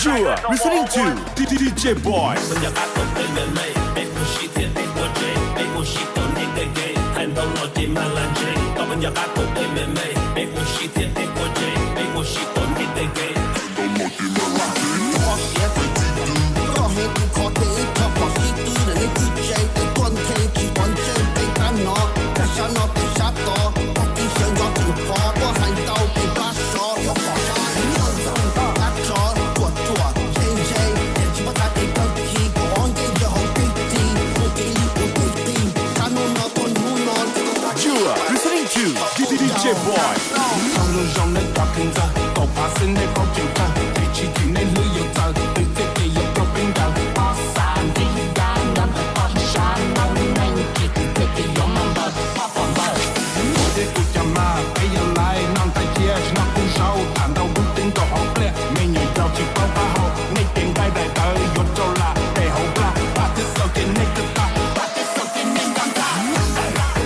You are listening to DJ Boy. Listening to DJ Boy. Trong lưng rồng nên đọc hình giờ, tổ phá sinh nên phong trình thơ, vị trí thì nên lưu yêu giờ, từ tiết kỳ yêu cầu bình đẳng. Bó sàn đi đá ngắm, bó sàn nông nanh, kỳ từ tiết kỳ yêu mong bờ, bó phỏng bờ. Mỗi thế cuộc chạm mà, bây giờ lại nằm tay chia, chỉ nằm cùng sâu, thẳng đầu bước tính tổ hốc lẹ, mình nhảy vào chỉ bao ba hậu, ngay tiếng gai đại tới, yốt trâu là, để hậu là, ba tiết sâu trên nên cực ta, ba tiết sâu trên nên căng ta.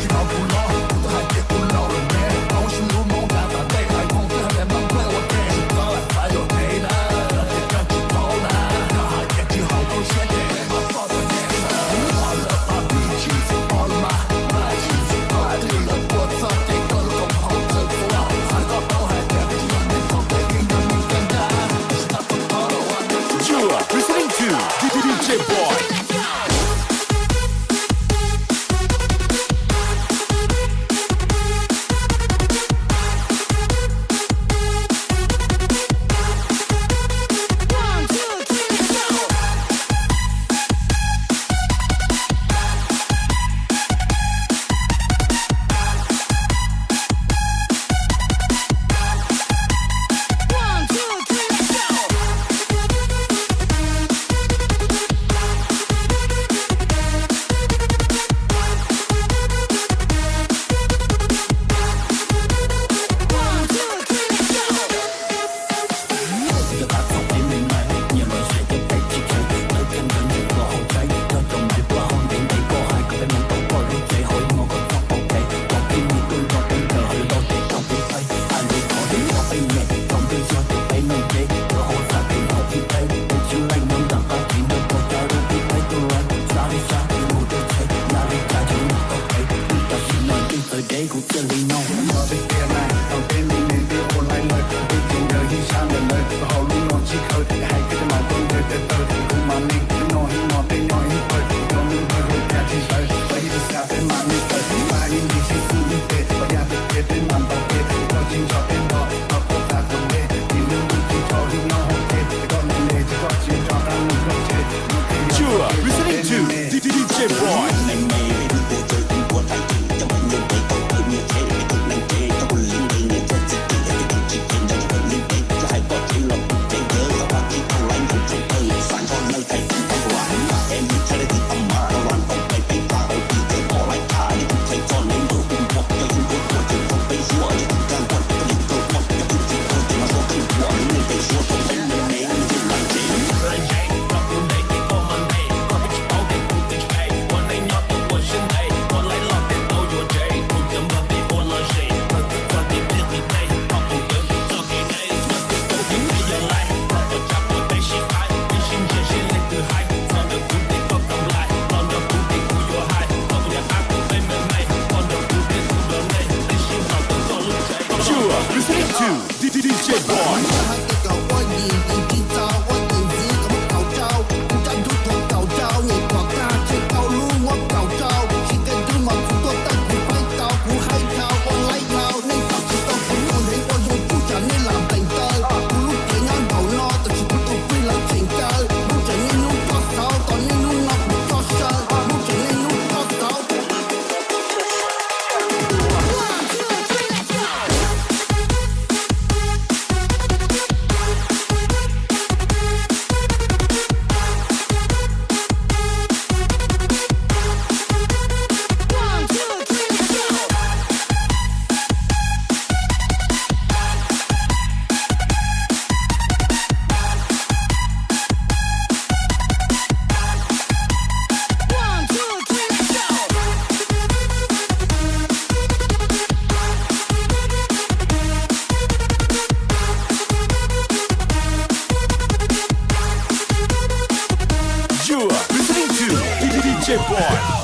Chỉ bao phụ lo, tôi hai tiết phụ lo rồi nhé, bao xin lưu mong là ta đây hai con tôi hai em mang quê ở kề, có là phải rồi thế đó, để cho chị thấu là, hai tiết chỉ hậu tôi sẽ để mà có tôi nhé, all of my bitches, all my bitches, all the love what's up, they go come home to the floor, hai con tôi hai tiết chỉ hậu nên không thể kinh doanh mình căng ta, stop the follow on. You are listening to DJ Boy. You are listening to DJ Boy. DJ Boy.